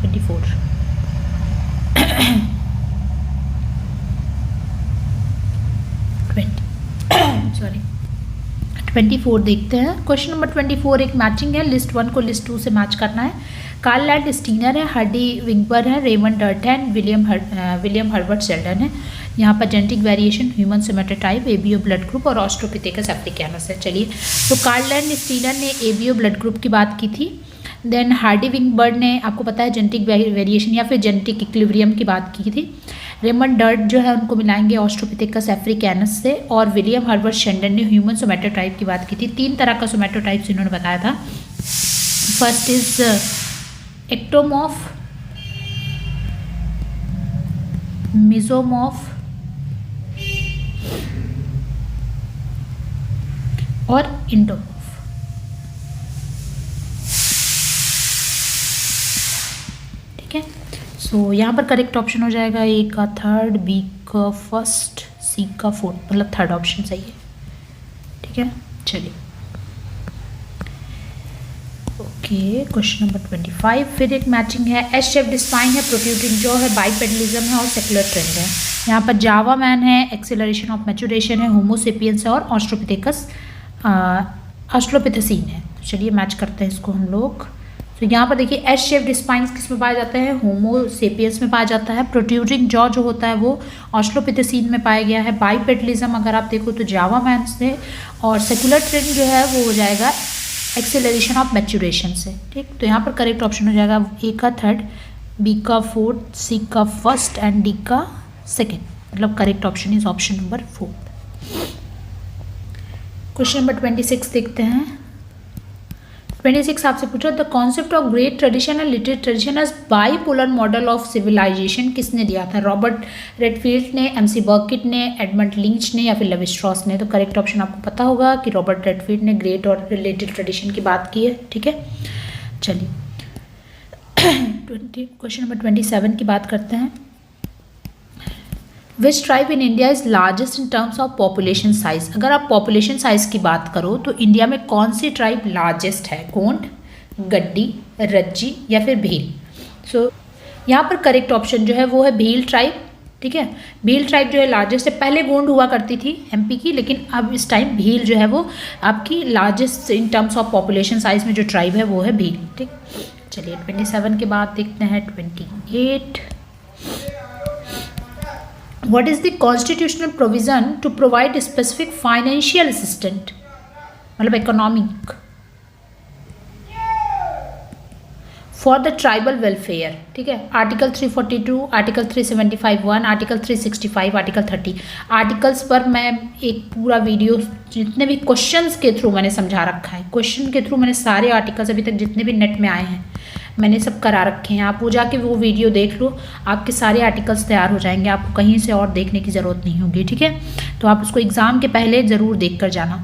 सॉरी 24 देखते हैं। क्वेश्चन नंबर 24 एक मैचिंग है, लिस्ट 1 को लिस्ट 2 से मैच करना है। कार्ल लैंड स्टीनर है, हार्डी विंगबर है, रेमंड डर्ट है, विलियम हर्बर्ट शेल्डन है। यहाँ पर genetic variation, human somatotype, ABO blood group और ऑस्ट्रोपिथेकस अफ्रिकानस है। चलिए तो कार्ल लैंड स्टीनर ने एबीओ ब्लड ग्रुप की बात की थी। देन हार्डी विंगबर्ड ने आपको पता है जेनेटिक वेरिएशन या फिर जेनेटिक इक्विलिब्रियम की बात की थी। रेमंड डर्ट जो है उनको मिलाएंगे ऑस्ट्रोपिथेकस अफ्रिकानस से, और विलियम हर्बर्ट शेल्डन ने ह्यूमन सोमेटोटाइप की बात की थी। 3 तरह का सोमेटोटाइप्स इन्होंने बताया था। फर्स्ट इज एक्टोमॉर्फ, मेसोमॉर्फ और इंडोमॉर्फ। ठीक है, सो यहाँ पर करेक्ट ऑप्शन हो जाएगा ए का थर्ड, बी का फर्स्ट, सी का फोर्थ, मतलब थर्ड ऑप्शन सही है। ठीक है चलिए ओके। क्वेश्चन नंबर 25 फिर एक मैचिंग है, एस शेप्ड स्पाइन है, प्रोट्रूडिंग जॉ है, बाइपेडलिज्म है और सेकुलर ट्रेंड है। यहाँ पर जावा मैन है, एक्सेलरेशन ऑफ मैचुरेशन है, होमोसेपियंस है और ऑस्ट्रोपिथेसीन है। चलिए मैच करते हैं इसको हम लोग। तो यहाँ पर देखिए एस शेप्ड स्पाइन्स किस में पाया जाता है? होमोसेपियंस में पाया जाता है। प्रोट्रूडिंग जॉ जो होता है वो ऑस्ट्रोपिथेसीन में पाया गया है। बाइपेडलिज्म अगर आप देखो तो जावा मैन से, और सेकुलर ट्रेंड जो है वो हो जाएगा एक्सेलरेशन ऑफ मैचुरेशन से। ठीक, तो यहाँ पर करेक्ट ऑप्शन हो जाएगा ए का थर्ड, बी का फोर्थ, सी का फर्स्ट एंड डी का सेकेंड, मतलब correct option is option number 4। Question number 26 देखते हैं। 26 आपसे पूछा the concept of great tradition and literary tradition as bipolar model of civilization किसने दिया था? रॉबर्ट रेडफील्ड ने, एमसी बर्किट ने, एडमंड लिंच ने या फिर लेवी स्ट्रॉस ने? तो करेक्ट ऑप्शन आपको पता होगा कि रॉबर्ट रेडफील्ड ने ग्रेट और रिलेटेड ट्रेडिशन की बात की है। ठीक है चलिए क्वेश्चन नंबर 27 की बात करते हैं। Which tribe in India is largest in terms of population size? अगर आप पॉपुलेशन साइज की बात करो तो इंडिया में कौन सी ट्राइब लार्जेस्ट है? गोंड, गड्डी, रज्जी या फिर भील? सो यहाँ पर करेक्ट ऑप्शन जो है वो है भील ट्राइब। ठीक है, भील ट्राइब जो है लार्जेस्ट है। पहले गोंड हुआ करती थी एमपी की, लेकिन अब इस टाइम भील जो है वो आपकी largest in terms of population size में जो ट्राइब है वो है भील। ठीक, चलिए 27 के बाद देखते हैं 28। What is the constitutional provision to provide specific financial assistance, मतलब economic, for the tribal welfare? ठीक है, article 342, article 375(1), article 365, article 30 articles पर मैं एक पूरा वीडियो जितने भी क्वेश्चंस के थ्रू मैंने समझा रखा है। क्वेश्चन के थ्रू मैंने सारे आर्टिकल्स अभी तक जितने भी नेट में आए हैं मैंने सब करा रखे हैं। आप वो जाके वो वीडियो देख लो, आपके सारे आर्टिकल्स तैयार हो जाएंगे, आपको कहीं से और देखने की ज़रूरत नहीं होगी। ठीक है, तो आप उसको एग्ज़ाम के पहले ज़रूर देख कर जाना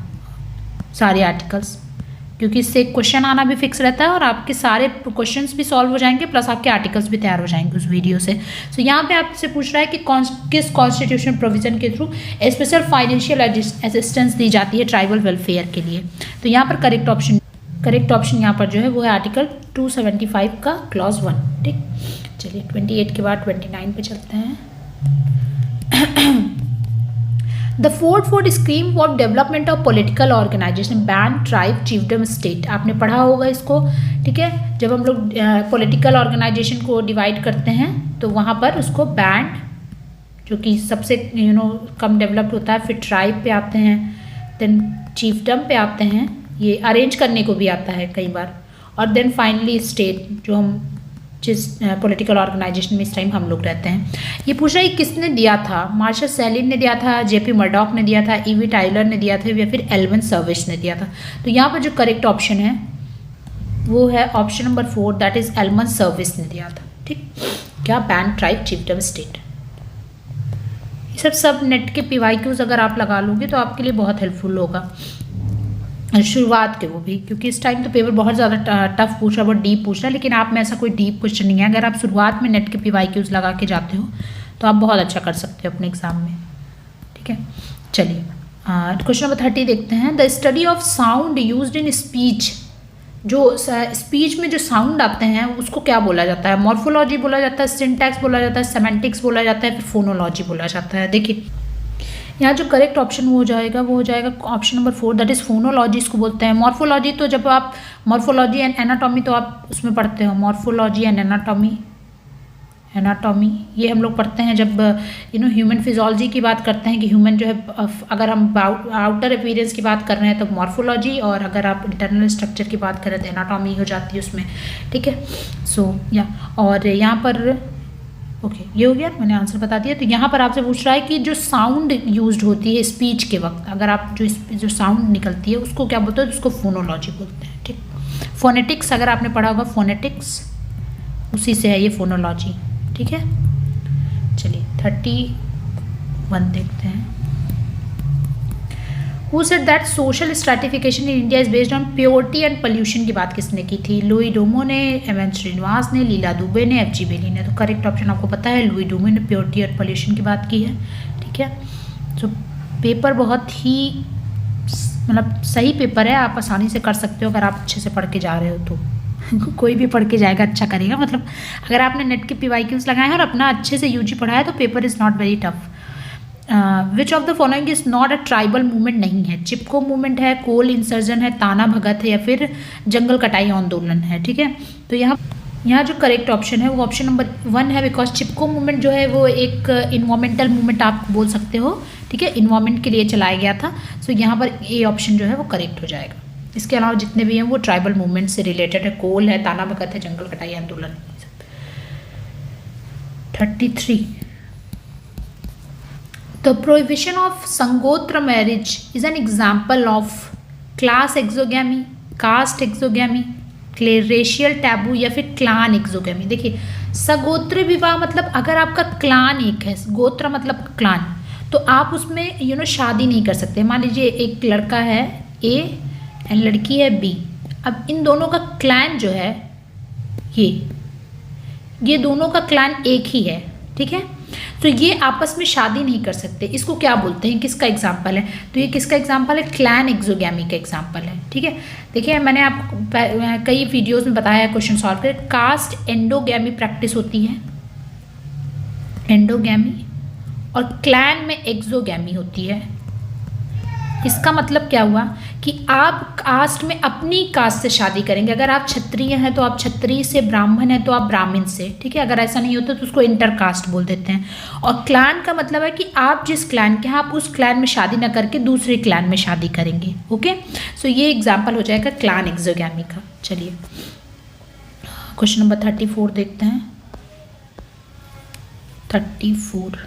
सारे आर्टिकल्स, क्योंकि इससे क्वेश्चन आना भी फिक्स रहता है और आपके सारे क्वेश्चंस भी सॉल्व हो जाएंगे, प्लस आपके आर्टिकल्स भी तैयार हो जाएंगे उस वीडियो से। सो यहाँ पे आपसे पूछ रहा है कि किस कॉन्स्टिट्यूशन प्रोविजन के थ्रू स्पेशल फाइनेंशियल असिस्टेंस दी जाती है ट्राइबल वेलफेयर के लिए? तो यहाँ पर करेक्ट ऑप्शन यहाँ पर जो है वो है आर्टिकल 275 का क्लॉज 1। ठीक, चलिए 28 के बाद 29 पे चलते हैं। The fourth scheme of development of political organization band tribe chiefdom state, आपने पढ़ा होगा इसको, ठीक है। जब हम लोग पॉलिटिकल ऑर्गेनाइजेशन को डिवाइड करते हैं तो वहाँ पर उसको बैंड, जो कि सबसे कम डेवलप्ड होता है, फिर ट्राइब पे आते हैं, देन चिefdom पे आते हैं, ये अरेंज करने को भी आता है कई बार, और देन फाइनली स्टेट, जो हम जिस पॉलिटिकल ऑर्गेनाइजेशन में इस टाइम हम लोग रहते हैं। ये पूछ रहा है किसने दिया था, मार्शल सैलिन ने दिया था, जेपी मर्डॉक ने दिया था, ईवी टाइलर ने दिया था, या फिर एल्विन सर्विस ने दिया था। तो यहाँ पर जो करेक्ट ऑप्शन है वो है option number 4, that is Elman Service ने दिया था, ठीक। क्या, बैंड ट्राइब चिefdom स्टेट। ये सब नेट के PYQs अगर आप लगा लोगे तो आपके लिए बहुत हेल्पफुल होगा, शुरुआत के वो भी, क्योंकि इस टाइम तो पेपर बहुत ज़्यादा टफ पूछ रहा है, बहुत डीप पूछ रहा है, लेकिन आप में ऐसा कोई डीप क्वेश्चन नहीं है। अगर आप शुरुआत में नेट के PYQs लगा के जाते हो तो आप बहुत अच्छा कर सकते हो अपने एग्जाम में, ठीक है। चलिए क्वेश्चन नंबर 30 देखते हैं। The study of sound used in speech, जो स्पीच में जो साउंड आते हैं उसको क्या बोला जाता है? मॉर्फोलॉजी बोला जाता है, सिंटैक्स बोला जाता है, सेमेंटिक्स बोला जाता है, फिर फोनोलॉजी बोला जाता है। देखिए यहाँ जो करेक्ट ऑप्शन वो हो जाएगा option number 4, that is phonology इसको बोलते हैं। मॉर्फोलॉजी तो जब आप मॉर्फोलॉजी एंड एनाटॉमी तो आप उसमें पढ़ते हो, मॉर्फोलॉजी एंड एनाटॉमी ये हम लोग पढ़ते हैं जब ह्यूमन फिजियोलॉजी की बात करते हैं कि ह्यूमन जो है, अगर हम आउटर अपीयरेंस की बात कर रहे हैं तो मॉर्फोलॉजी, और अगर आप इंटरनल स्ट्रक्चर की बात करें तो एनाटॉमी हो जाती है उसमें, ठीक है। सो और यहाँ पर ओके ये हो गया, मैंने आंसर बता दिया। तो यहाँ पर आपसे पूछ रहा है कि जो साउंड यूज्ड होती है स्पीच के वक्त, अगर आप जो साउंड निकलती है उसको क्या बोलते हैं? उसको फोनोलॉजी बोलते हैं, ठीक। फोनेटिक्स अगर आपने पढ़ा होगा, फोनेटिक्स उसी से है ये फोनोलॉजी, ठीक है। चलिए 31 देखते हैं। Who said that social stratification in India is based on purity and pollution की बात किसने की थी? लुई डोमो ने, एम.एन. श्रीनिवास ने, लीला दुबे ने, एफ.जी. बेली ने। तो करेक्ट ऑप्शन आपको पता है, लुई डोमो ने प्योरिटी और पोल्यूशन की बात की है, ठीक है। तो पेपर बहुत ही मतलब सही पेपर है, आप आसानी से कर सकते हो अगर आप अच्छे से पढ़ के जा रहे हो तो कोई भी पढ़ के जाएगा अच्छा करेगा। मतलब अगर आपने नेट के PYQs लगाए हैं और अपना अच्छे से यूजी पढ़ा है तो paper is not very tough. Which of the following is not a tribal movement नहीं है? चिपको मूवमेंट है, कोल इंसर्जन है, ताना भगत है, या फिर जंगल कटाई आंदोलन है, ठीक है। तो यहाँ जो करेक्ट ऑप्शन है वो ऑप्शन नंबर 1 है, बिकॉज चिपको मूवमेंट जो है वो एक इन्वायरमेंटल मूवमेंट आप बोल सकते हो, ठीक है, इन्वायरमेंट के लिए चलाया गया था। सो यहाँ पर ए ऑप्शन जो है वो करेक्ट हो जाएगा। इसके अलावा जितने भी हैं वो ट्राइबल मूवमेंट से रिलेटेड है, कोल है, ताना भगत है, जंगल कटाई आंदोलन। 33 The prohibition of संगोत्र marriage is an example of class exogamy, caste exogamy, racial taboo, या फिर क्लान एक्सोगेमी। देखिए सगोत्र विवाह मतलब अगर आपका क्लान एक है, गोत्र मतलब क्लान, तो आप उसमें शादी नहीं कर सकते। मान लीजिए एक लड़का है A एंड लड़की है B, अब इन दोनों का क्लैन जो है ये दोनों का क्लैन एक ही है, ठीक है। तो ये आपस में शादी नहीं कर सकते। इसको क्या बोलते हैं, किसका एग्जाम्पल है? तो ये किसका एग्जाम्पल है? क्लैन एक्सोगैमी का एग्जाम्पल है, ठीक है। देखिए मैंने आपको कई वीडियोस में बताया है, क्वेश्चन सॉल्व कर। कास्ट एंडोगैमी प्रैक्टिस होती है, एंडोगैमी, और क्लैन में एक्सोगैमी होती है। इसका मतलब क्या हुआ कि आप कास्ट में अपनी कास्ट से शादी करेंगे। अगर आप क्षत्रिय हैं तो आप क्षत्रिय से, ब्राह्मण है तो आप ब्राह्मण से, ठीक है। अगर ऐसा नहीं होता तो उसको इंटर कास्ट बोल देते हैं। और क्लैन का मतलब है कि आप जिस क्लैन के हैं आप उस क्लैन में शादी ना करके दूसरे क्लैन में शादी करेंगे, ओके। सो ये एग्जाम्पल हो जाएगा क्लैन एक्सोगैमी का। चलिए क्वेश्चन नंबर 34 देखते हैं। 34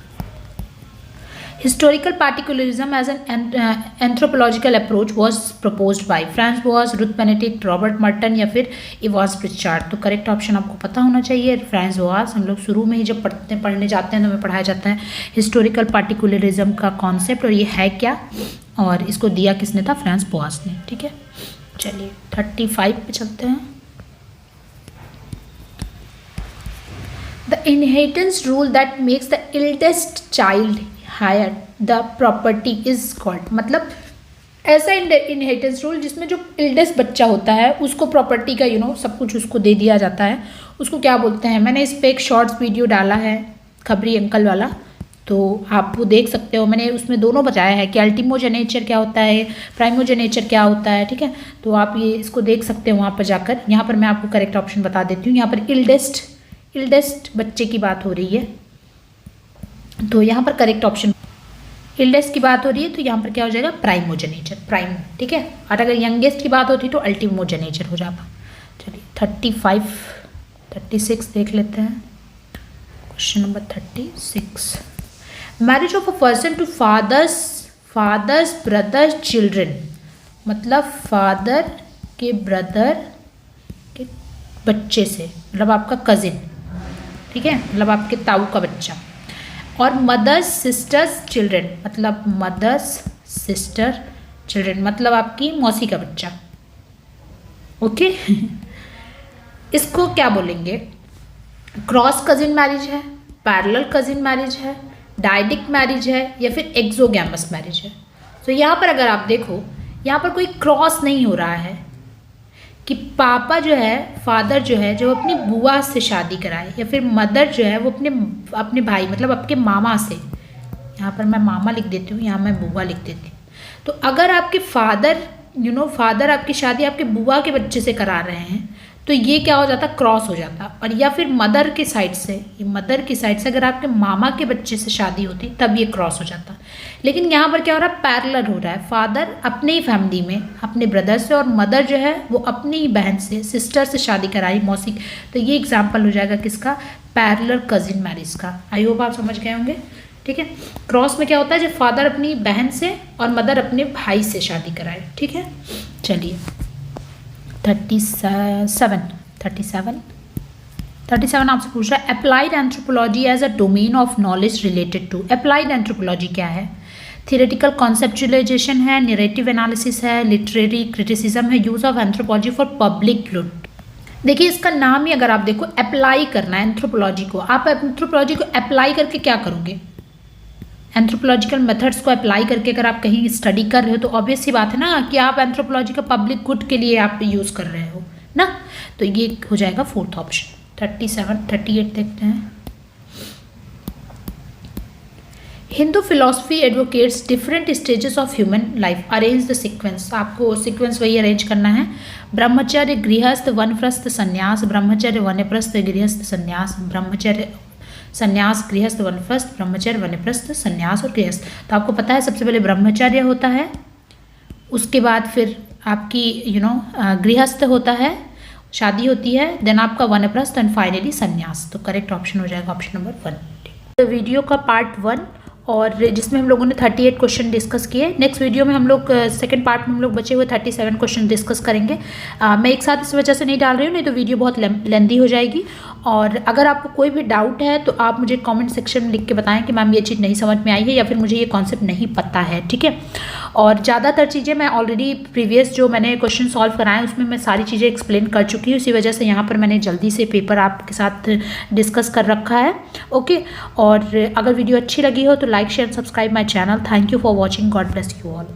Historical particularism as an anthropological approach was proposed by Franz Boas, Ruth Benedict, Robert Merton, या फिर इवांस प्रिचार्ड। तो करेक्ट ऑप्शन आपको पता होना चाहिए, फ्रांस बोआस। हम लोग शुरू में ही जब पढ़ने जाते हैं तो हमें पढ़ाया जाता है हिस्टोरिकल पार्टिकुलरिज्म का कॉन्सेप्ट, और ये है क्या, और इसको दिया किसने था? फ्रांस बोआस ने, ठीक है। चलिए 35 पे चलते हैं। The inheritance rule that makes the eldest child higher the property is called, मतलब ऐसा इनहेरिटेंस रूल जिसमें जो एल्डेस्ट बच्चा होता है उसको प्रॉपर्टी का सब कुछ उसको दे दिया जाता है, उसको क्या बोलते हैं? मैंने इस पर एक शॉर्ट्स वीडियो डाला है, खबरी अंकल वाला, तो आप वो देख सकते हो, मैंने उसमें दोनों बताया है कि अल्टीमोजेनेचर क्या होता है, प्राइमोजेनेचर क्या होता है, ठीक है। तो आप ये इसको देख सकते हो वहाँ पर जाकर। यहाँ पर मैं आपको करेक्ट ऑप्शन बता देती हूँ। यहाँ पर इल्डेस्ट बच्चे की बात हो रही है, तो यहाँ पर करेक्ट ऑप्शन इल्डेस्ट की बात हो रही है, तो यहाँ पर क्या हो जाएगा, प्राइमोजेनेचर, प्राइम, ठीक है। और अगर यंगेस्ट की बात होती तो अल्टीमोजेनेचर हो जाता। चलिए 36 देख लेते हैं। Question number 36, marriage of a person to father's brother children, मतलब फादर के ब्रदर के बच्चे से, मतलब आपका कजिन, ठीक है, मतलब आपके ताऊ का बच्चा। और मदर्स सिस्टर्स चिल्ड्रन, मतलब मदर्स सिस्टर चिल्ड्रन, मतलब आपकी मौसी का बच्चा। ओके इसको क्या बोलेंगे, क्रॉस कजिन मैरिज है, पैरेलल कजिन मैरिज है, डायडिक मैरिज है, या फिर एक्सोगैमस मैरिज है। तो यहाँ पर अगर आप देखो, यहाँ पर कोई क्रॉस नहीं हो रहा है कि पापा जो है, फादर जो है, जो अपनी बुआ से शादी कराए, या फिर मदर जो है वो अपने भाई, मतलब आपके मामा से, यहाँ पर मैं मामा लिख देती हूँ, यहाँ मैं बुआ लिख देती हूँ। तो अगर आपके फादर आपकी शादी आपके बुआ के बच्चे से करा रहे हैं, तो ये क्या हो जाता, क्रॉस हो जाता। और या फिर मदर की साइड से अगर आपके मामा के बच्चे से शादी होती तब ये क्रॉस हो जाता। लेकिन यहाँ पर क्या हो रहा है, पैरेलल हो रहा है। फादर अपने ही फैमिली में अपने ब्रदर से, और मदर जो है वो अपनी ही बहन से, सिस्टर से शादी कराई, मौसी। तो ये एग्जाम्पल हो जाएगा किसका, पैरेलल कजिन मैरिज का। आई होप आप समझ गए होंगे, ठीक है। क्रॉस में क्या होता है, जब फादर अपनी बहन से और मदर अपने भाई से शादी कराए, ठीक है। चलिए 37 आपसे पूछ रहा है, applied anthropology as a domain of knowledge related to. Applied anthropology क्या है, थियोरेटिकल कॉन्सेप्चुलाइजेशन है, नैरेटिव एनालिसिस है, लिटरेरी क्रिटिसिज्म है, use of anthropology for public good. देखिए इसका नाम ही अगर आप देखो, अप्लाई करना है एंथ्रोपोलॉजी को, आप एंथ्रोपोलॉजी को अप्लाई करके क्या करोगे, एंथ्रोपोलॉजिकल मेथड्स को अप्लाई करके अगर आप कहीं स्टडी कर रहे हो, तो ऑब्वियस सी बात है ना कि आप एंथ्रोपोलॉजी का पब्लिक गुड के लिए आप यूज़ कर रहे हो ना। तो ये हो जाएगा फोर्थ ऑप्शन। 38 देखते हैं। Hindu philosophy advocates different stages of human life, arrange the sequence. आपको सीक्वेंस वही अरेंज करना है, ब्रह्मचर्य गृहस्थ वनप्रस्थ संन्यास, ब्रह्मचर्य वनप्रस्थ गृहस्थ संन्यास, ब्रह्मचर्य संन्यास गृहस्थ वनप्रस्थ, ब्रह्मचर्य वनप्रस्थ संन्यास और गृहस्थ। तो आपको पता है सबसे पहले ब्रह्मचर्य होता है, उसके बाद फिर आपकी गृहस्थ होता है, शादी होती है, देन आपका वनप्रस्थ एंड फाइनली संन्यास। तो करेक्ट ऑप्शन हो जाएगा ऑप्शन नंबर 1। तो वीडियो का पार्ट 1 और जिसमें हम लोगों ने 38 क्वेश्चन डिस्कस किए। नेक्स्ट वीडियो में हम लोग सेकंड पार्ट में हम लोग बचे हुए 37 क्वेश्चन डिस्कस करेंगे। मैं एक साथ इस वजह से नहीं डाल रही हूँ, नहीं तो वीडियो बहुत लेंदी हो जाएगी। और अगर आपको कोई भी डाउट है तो आप मुझे कमेंट सेक्शन में लिख के बताएं कि मैम ये चीज़ नहीं समझ में आई है, या फिर मुझे ये कॉन्सेप्ट नहीं पता है, ठीक है। और ज़्यादातर चीज़ें मैं ऑलरेडी प्रीवियस जो मैंने क्वेश्चन सॉल्व कराए उसमें मैं सारी चीज़ें एक्सप्लेन कर चुकी हूँ, इसी वजह से यहाँ पर मैंने जल्दी से पेपर आपके साथ डिस्कस कर रखा है, ओके। और अगर वीडियो अच्छी लगी हो तो like share subscribe my channel. Thank you for watching, God bless you all.